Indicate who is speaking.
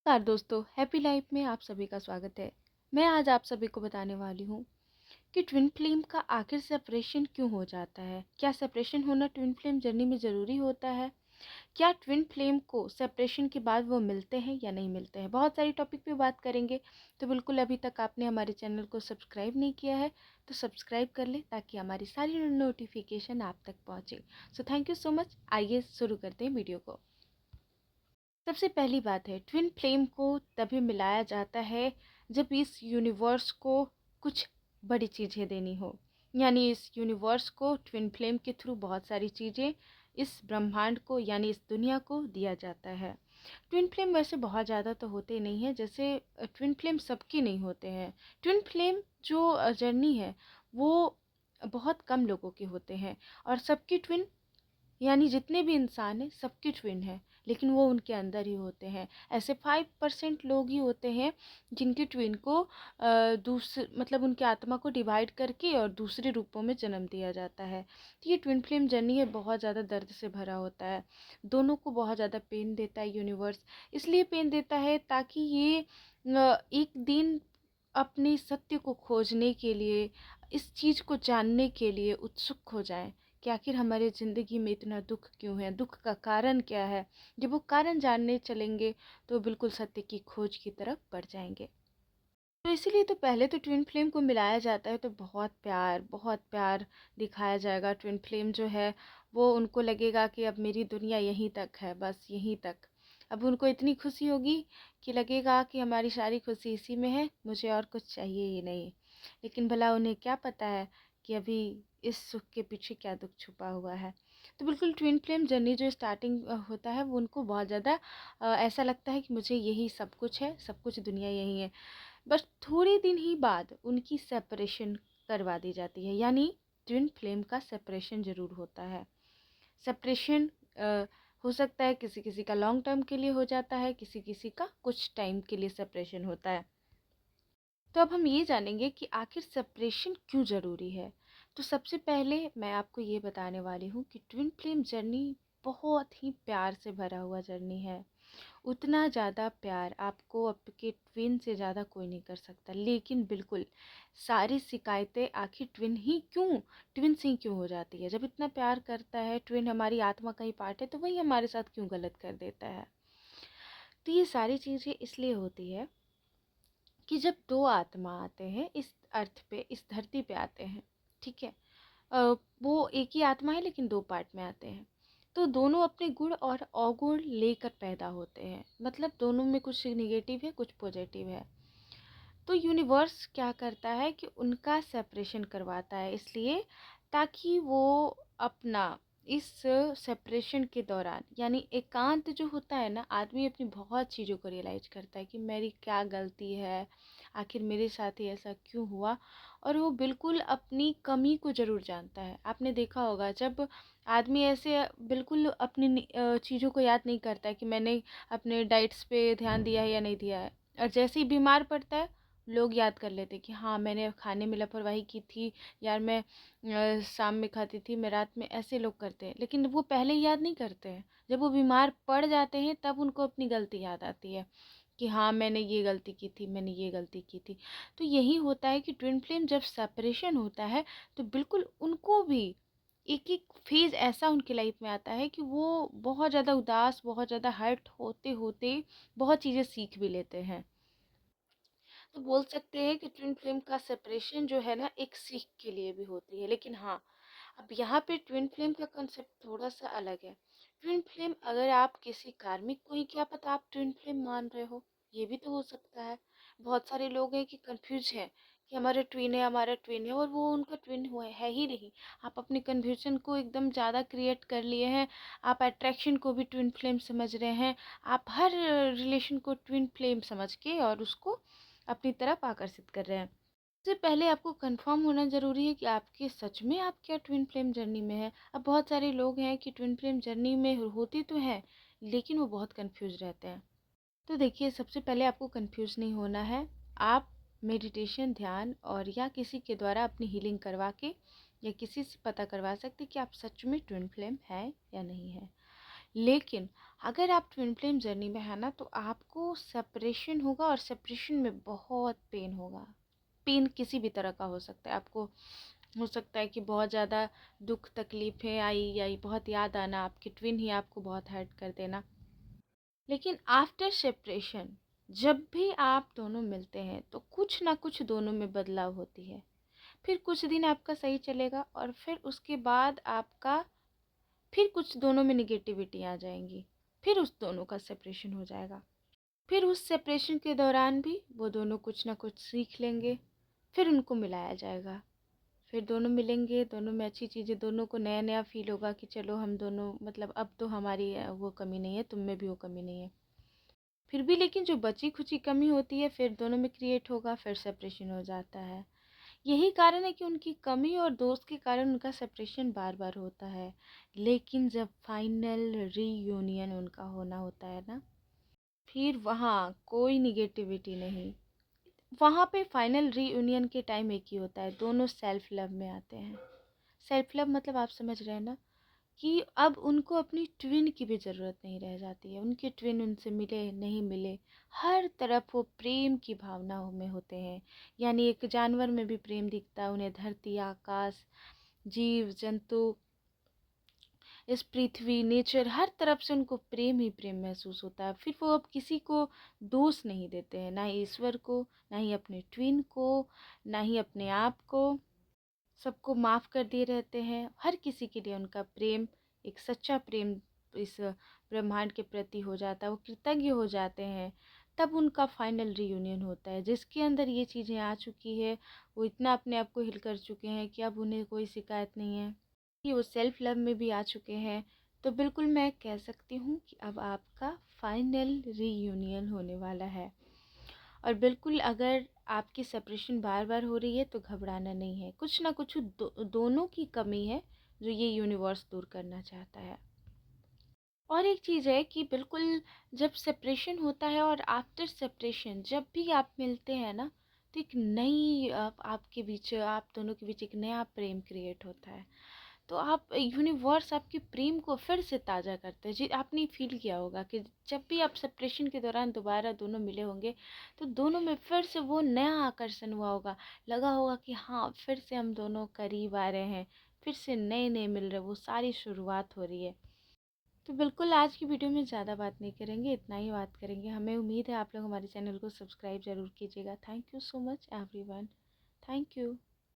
Speaker 1: नमस्कार दोस्तों, happy life में आप सभी का स्वागत है। मैं आज आप सभी को बताने वाली हूँ कि ट्विन फ्लेम का आखिर सेपरेशन क्यों हो जाता है। क्या सेपरेशन होना ट्विन फ्लेम जर्नी में ज़रूरी होता है? क्या ट्विन फ्लेम को सेपरेशन के बाद वो मिलते हैं या नहीं मिलते हैं? बहुत सारी टॉपिक पे बात करेंगे। तो बिल्कुल अभी तक आपने हमारे चैनल को सब्सक्राइब नहीं किया है तो सब्सक्राइब कर ले ताकि हमारी सारी नोटिफिकेशन आप तक पहुँचे। So thank you so much. आइए शुरू करते हैं वीडियो को। सबसे पहली बात है, ट्विन फ्लेम को तभी मिलाया जाता है जब इस यूनिवर्स को कुछ बड़ी चीज़ें देनी हो। यानी इस यूनिवर्स को ट्विन फ्लेम के थ्रू बहुत सारी चीज़ें इस ब्रह्मांड को यानी इस दुनिया को दिया जाता है। ट्विन फ्लेम वैसे बहुत ज़्यादा तो होते नहीं हैं, जैसे ट्विन फ्लेम सबके नहीं होते हैं। ट्विन फ्लेम जो जर्नी है वो बहुत कम लोगों के होते हैं और सबकी ट्विन यानी जितने भी इंसान हैं सबके ट्विन हैं, लेकिन वो उनके अंदर ही होते हैं। ऐसे 5% लोग ही होते हैं जिनके ट्विन को दूसरे मतलब उनकी आत्मा को डिवाइड करके और दूसरे रूपों में जन्म दिया जाता है। तो ये ट्विन फ्लेम जर्नी है, बहुत ज़्यादा दर्द से भरा होता है। दोनों को बहुत ज़्यादा पेन देता है यूनिवर्स। इसलिए पेन देता है ताकि ये एक दिन अपने सत्य को खोजने के लिए, इस चीज़ को जानने के लिए उत्सुक हो जाएं कि आखिर हमारे ज़िंदगी में इतना दुख क्यों है, दुख का कारण क्या है। जब वो कारण जानने चलेंगे तो बिल्कुल सत्य की खोज की तरफ बढ़ जाएंगे। तो इसीलिए तो पहले तो ट्विन फ्लेम को मिलाया जाता है तो बहुत प्यार दिखाया जाएगा। ट्विन फ्लेम जो है वो उनको लगेगा कि अब मेरी दुनिया यहीं तक है, बस यहीं तक। अब उनको इतनी खुशी होगी कि लगेगा कि हमारी सारी खुशी इसी में है, मुझे और कुछ चाहिए ही नहीं। लेकिन भला उन्हें क्या पता है कि अभी इस सुख के पीछे क्या दुख छुपा हुआ है। तो बिल्कुल ट्विन फ्लेम जर्नी जो स्टार्टिंग होता है वो उनको बहुत ज़्यादा ऐसा लगता है कि मुझे यही सब कुछ है, सब कुछ दुनिया यही है। बस थोड़े दिन ही बाद उनकी सेपरेशन करवा दी जाती है, यानी ट्विन फ्लेम का सेपरेशन ज़रूर होता है। सेपरेशन हो सकता है किसी किसी का लॉन्ग टर्म के लिए हो जाता है, किसी किसी का कुछ टाइम के लिए सेपरेशन होता है। तो अब हम ये जानेंगे कि आखिर सेपरेशन क्यों ज़रूरी है। तो सबसे पहले मैं आपको ये बताने वाली हूँ कि ट्विन फ्लेम जर्नी बहुत ही प्यार से भरा हुआ जर्नी है। उतना ज़्यादा प्यार आपको आपके ट्विन से ज़्यादा कोई नहीं कर सकता। लेकिन बिल्कुल सारी शिकायतें आखिर ट्विन से ही क्यों हो जाती है। जब इतना प्यार करता है ट्विन, हमारी आत्मा का ही पार्ट है, तो वही हमारे साथ क्यों गलत कर देता है। तो ये सारी चीज़ें इसलिए होती है कि जब दो आत्मा आते हैं इस अर्थ पे, इस धरती पे आते हैं, ठीक है। वो एक ही आत्मा है लेकिन दो पार्ट में आते हैं। तो दोनों अपने गुण और अवगुण लेकर पैदा होते हैं, मतलब दोनों में कुछ निगेटिव है कुछ पॉजिटिव है। तो यूनिवर्स क्या करता है कि उनका सेपरेशन करवाता है, इसलिए ताकि वो अपना इस सेपरेशन के दौरान, यानी एकांत जो होता है ना, आदमी अपनी बहुत चीज़ों को रियलाइज करता है कि मेरी क्या गलती है, आखिर मेरे साथ ही ऐसा क्यों हुआ। और वो बिल्कुल अपनी कमी को ज़रूर जानता है। आपने देखा होगा जब आदमी ऐसे बिल्कुल अपनी चीज़ों को याद नहीं करता है कि मैंने अपने डाइट्स पे ध्यान दिया है या नहीं दिया है, और जैसे ही बीमार पड़ता है लोग याद कर लेते कि हाँ मैंने खाने में लापरवाही की थी, यार मैं शाम में खाती थी, मैं रात में, ऐसे लोग करते हैं। लेकिन वो पहले याद नहीं करते हैं, जब वो बीमार पड़ जाते हैं तब उनको अपनी गलती याद आती है कि हाँ मैंने ये गलती की थी, मैंने ये गलती की थी। तो यही होता है कि ट्विन फ्लेम जब सेपरेशन होता है तो बिल्कुल उनको भी एक एक फेज़ ऐसा उनकी लाइफ में आता है कि वो बहुत ज़्यादा उदास, बहुत ज़्यादा हर्ट होते होते बहुत चीज़ें सीख भी लेते हैं। तो बोल सकते हैं कि ट्विन फ्लेम का सेपरेशन जो है ना एक सीख के लिए भी होती है। लेकिन हाँ, अब यहाँ पे ट्विन फ्लेम का कंसेप्ट थोड़ा सा अलग है। ट्विन फ्लेम, अगर आप किसी कार्मिक को ही क्या पता आप ट्विन फ्लेम मान रहे हो, ये भी तो हो सकता है। बहुत सारे लोग हैं कि कंफ्यूज हैं कि हमारा ट्विन है, हमारा ट्विन है, और वो उनका ट्विन हुआ है ही नहीं। आप अपनी कन्फ्यूजन को एकदम ज़्यादा क्रिएट कर लिए हैं। आप अट्रैक्शन को भी ट्विन फ्लेम समझ रहे हैं। आप हर रिलेशन को ट्विन फ्लेम समझ के और उसको अपनी तरफ आकर्षित कर रहे हैं। सबसे पहले आपको कंफर्म होना ज़रूरी है कि आपके सच में आप क्या ट्विन फ्लेम जर्नी में है। अब बहुत सारे लोग हैं कि ट्विन फ्लेम जर्नी में होते तो हैं लेकिन वो बहुत कंफ्यूज रहते हैं। तो देखिए, सबसे पहले आपको कंफ्यूज नहीं होना है। आप मेडिटेशन, ध्यान और या किसी के द्वारा अपनी हीलिंग करवा के या किसी से पता करवा सकते कि आप सच में ट्विन फ्लेम हैं या नहीं है। लेकिन अगर आप ट्विन फ्लेम जर्नी में है ना, तो आपको सेपरेशन होगा और सेपरेशन में बहुत पेन होगा। पेन किसी भी तरह का हो सकता है आपको। हो सकता है कि बहुत ज़्यादा दुख तकलीफ़ें आई आई, बहुत याद आना, आपके ट्विन ही आपको बहुत हर्ट कर देना। लेकिन आफ्टर सेपरेशन जब भी आप दोनों मिलते हैं तो कुछ ना कुछ दोनों में बदलाव होती है। फिर कुछ दिन आपका सही चलेगा और फिर उसके बाद आपका फिर कुछ दोनों में निगेटिविटी आ जाएंगी। फिर उस दोनों का सेपरेशन हो जाएगा। फिर उस सेपरेशन के दौरान भी वो दोनों कुछ ना कुछ सीख लेंगे। फिर उनको मिलाया जाएगा। फिर दोनों मिलेंगे, दोनों में अच्छी चीज़ें, दोनों को नया नया फील होगा कि चलो हम दोनों मतलब अब तो हमारी वो कमी नहीं है, तुम में भी वो कमी नहीं है। फिर भी लेकिन जो बची खुची कमी होती है फिर दोनों में क्रिएट होगा, फिर सेपरेशन हो जाता है। यही कारण है कि उनकी कमी और दोस्त के कारण उनका सेपरेशन बार बार होता है। लेकिन जब फाइनल रीयूनियन उनका होना होता है ना, फिर वहाँ कोई निगेटिविटी नहीं। वहाँ पे फाइनल रीयूनियन के टाइम एक ही होता है, दोनों सेल्फ लव में आते हैं। सेल्फ लव मतलब आप समझ रहे हैं ना, कि अब उनको अपनी ट्विन की भी ज़रूरत नहीं रह जाती है। उनके ट्विन उनसे मिले नहीं मिले, हर तरफ वो प्रेम की भावनाओं में होते हैं। यानी एक जानवर में भी प्रेम दिखता है उन्हें, धरती आकाश जीव जंतु, इस पृथ्वी नेचर, हर तरफ से उनको प्रेम ही प्रेम महसूस होता है। फिर वो अब किसी को दोष नहीं देते हैं, ना ही ईश्वर को, ना ही अपने ट्विन को, ना ही अपने आप को। सबको माफ़ कर दिए रहते हैं। हर किसी के लिए उनका प्रेम एक सच्चा प्रेम इस ब्रह्मांड के प्रति हो जाता है, वो कृतज्ञ हो जाते हैं। तब उनका फाइनल रीयूनियन होता है। जिसके अंदर ये चीज़ें आ चुकी है, वो इतना अपने आप को हील कर चुके हैं कि अब उन्हें कोई शिकायत नहीं है, कि वो सेल्फ लव में भी आ चुके हैं। तो बिल्कुल मैं कह सकती हूँ कि अब आपका फाइनल रीयूनियन होने वाला है। और बिल्कुल अगर आपकी सेपरेशन बार बार हो रही है तो घबराना नहीं है। कुछ ना कुछ दोनों की कमी है जो ये यूनिवर्स दूर करना चाहता है। और एक चीज़ है कि बिल्कुल जब सेपरेशन होता है और आफ्टर सेपरेशन जब भी आप मिलते हैं ना, तो एक नई आपके बीच, आप दोनों के बीच एक नया प्रेम क्रिएट होता है। तो आप यूनिवर्स आपके प्रेम को फिर से ताज़ा करते हैं। जी आपने फील किया होगा कि जब भी आप सेपरेशन के दौरान दोबारा दोनों मिले होंगे, तो दोनों में फिर से वो नया आकर्षण हुआ होगा। लगा होगा कि हाँ, फिर से हम दोनों करीब आ रहे हैं, फिर से नए नए मिल रहे, वो सारी शुरुआत हो रही है। तो बिल्कुल आज की वीडियो में ज़्यादा बात नहीं करेंगे, इतना ही बात करेंगे। हमें उम्मीद है आप लोग हमारे चैनल को सब्सक्राइब ज़रूर कीजिएगा। Thank you so much everyone. Thank you.